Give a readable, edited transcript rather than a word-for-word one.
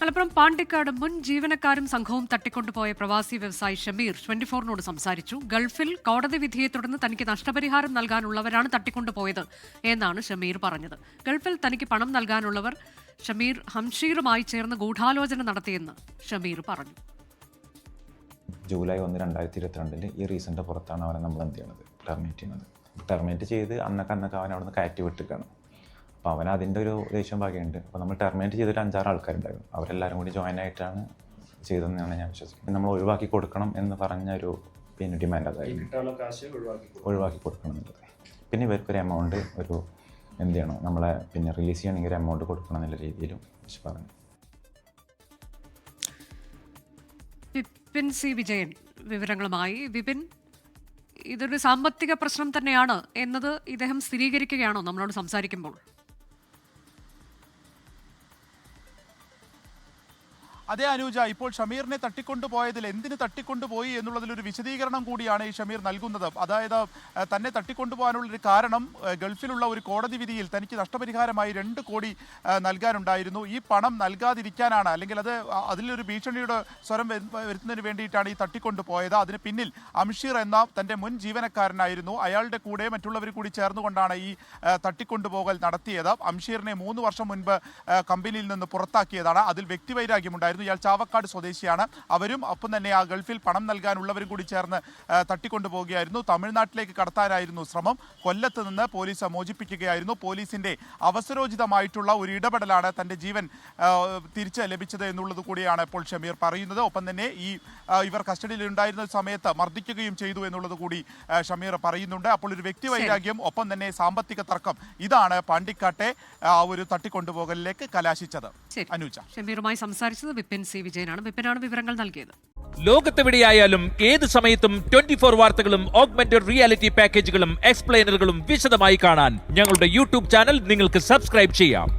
മലപ്പുറം പാണ്ടിക്കാട് മുൻ ജീവനക്കാരും സംഘവും തട്ടിക്കൊണ്ടുപോയ പ്രവാസി വ്യവസായി ഷമീർ 24-നോട് സംസാരിച്ചു. ഗൾഫിൽ കോടതി വിധിയെ തുടർന്ന് തനിക്ക് നഷ്ടപരിഹാരം നൽകാനുള്ളവരാണ് തട്ടിക്കൊണ്ടുപോയത് എന്നാണ് ഷമീർ പറഞ്ഞത്. ഗൾഫിൽ തനിക്ക് പണം നൽകാനുള്ളവർ ഹംഷീറുമായി ചേർന്ന് ഗൂഢാലോചന നടത്തിയെന്ന് ഷമീർ പറഞ്ഞു. ജൂലൈ 1, 2022 ഈ റീസണിൻ്റെ പുറത്താണ് അവനെ നമ്മൾ എന്ത് ചെയ്യണത്, ടെർമിനേറ്റ് ചെയ്ത് അന്നൊക്കെ അവൻ അവിടെ നിന്ന് കയറ്റി വിട്ടിരിക്കുകയാണ്. അപ്പോൾ അവൻ അതിൻ്റെ ഒരു ദേഷ്യം ഭാഗ്യമുണ്ട്. അപ്പോൾ നമ്മൾ ടെർമിനേറ്റ് ചെയ്തൊരു 5-6 ആൾക്കാരുണ്ടായിരുന്നു. അവരെല്ലാവരും കൂടി ജോയിൻ ആയിട്ടാണ് ചെയ്തതെന്നാണ് ഞാൻ വിശ്വസിക്കുന്നത്. നമ്മൾ ഒഴിവാക്കി കൊടുക്കണം എന്ന് പറഞ്ഞൊരു ഡിമാൻഡ് അതായിരുന്നു, ഒഴിവാക്കി കൊടുക്കണം എന്നുള്ളത്. പിന്നെ ഇവർക്കൊരു എമൗണ്ട് എന്ത് ചെയ്യണം, നമ്മളെ റിലീസ് ചെയ്യണമെങ്കിൽ ഒരു എമൗണ്ട് കൊടുക്കണം എന്നുള്ള രീതിയിലും പറഞ്ഞു. വിപിൻ സി വിജയൻ വിവരങ്ങളുമായി. വിപിൻ, ഇതൊരു സാമ്പത്തിക പ്രശ്നം തന്നെയാണ് എന്നത് ഇദ്ദേഹം സ്ഥിരീകരിക്കുകയാണോ നമ്മളോട് സംസാരിക്കുമ്പോൾ? അതെ അനുജ, ഇപ്പോൾ ഷമീറിനെ തട്ടിക്കൊണ്ടുപോയതിൽ എന്തിന് തട്ടിക്കൊണ്ടുപോയി എന്നുള്ളതിലൊരു വിശദീകരണം കൂടിയാണ് ഈ ഷമീർ നൽകുന്നത്. അതായത് തന്നെ തട്ടിക്കൊണ്ടുപോകാനുള്ളൊരു കാരണം ഗൾഫിലുള്ള ഒരു കോടതി വിധിയിൽ തനിക്ക് നഷ്ടപരിഹാരമായി 2 കോടി നൽകാനുണ്ടായിരുന്നു. ഈ പണം നൽകാതിരിക്കാനാണ്, അല്ലെങ്കിൽ അതിലൊരു ഭീഷണിയുടെ സ്വരം വരുത്തുന്നതിന് വേണ്ടിയിട്ടാണ് ഈ തട്ടിക്കൊണ്ടുപോയത്. അതിന് പിന്നിൽ അംഷീർ എന്ന തൻ്റെ മുൻ ജീവനക്കാരനായിരുന്നു. അയാളുടെ കൂടെ മറ്റുള്ളവർ കൂടി ചേർന്നുകൊണ്ടാണ് ഈ തട്ടിക്കൊണ്ടുപോകൽ നടത്തിയത്. അംഷീറിനെ 3 വർഷം മുൻപ് കമ്പനിയിൽ നിന്ന് പുറത്താക്കിയതാണ്. അതിൽ വ്യക്തിവൈരാഗ്യമുണ്ടായിരുന്നു. ഇയാൾ ചാവക്കാട് സ്വദേശിയാണ്. അവരും ഒപ്പം തന്നെ ആ ഗൾഫിൽ പണം നൽകാനുള്ളവരും കൂടി ചേർന്ന് തട്ടിക്കൊണ്ടുപോവുകയായിരുന്നു. തമിഴ്നാട്ടിലേക്ക് കടത്താനായിരുന്നു ശ്രമം. കൊല്ലത്ത് നിന്ന് പോലീസ് മോചിപ്പിക്കുകയായിരുന്നു. പോലീസിന്റെ അവസരോചിതമായിട്ടുള്ള ഒരു ഇടപെടലാണ് തന്റെ ജീവൻ തിരിച്ച് ലഭിച്ചത് എന്നുള്ളത് കൂടിയാണ് ഇപ്പോൾ ഷമീർ പറയുന്നത്. ഒപ്പം തന്നെ ഇവർ കസ്റ്റഡിയിൽ ഉണ്ടായിരുന്ന സമയത്ത് മർദ്ദിക്കുകയും ചെയ്തു എന്നുള്ളത് കൂടി ഷമീർ പറയുന്നുണ്ട്. അപ്പോൾ ഒരു വ്യക്തി വൈരാഗ്യം, ഒപ്പം തന്നെ സാമ്പത്തിക തർക്കം, ഇതാണ് പാണ്ടിക്കാട്ടെ ഒരു തട്ടിക്കൊണ്ടുപോകലിലേക്ക് കലാശിച്ചത്. അനുജ, ഷമീറുമായി സംസാരിച്ചത് വിപിൻ സി വിജയനാണ്. വിപിനാണ് വിവരങ്ങൾ നൽകിയത്. ലോകത്തെവിടെയായാലും ഏത് സമയത്തും 24 വാർത്തകളും ഓഗ്മെന്റഡ് റിയാലിറ്റി പാക്കേജുകളും എക്സ്പ്ലെയിനറുകളും വിശദമായി കാണാൻ ഞങ്ങളുടെ യൂട്യൂബ് ചാനൽ നിങ്ങൾക്ക് സബ്സ്ക്രൈബ് ചെയ്യാം.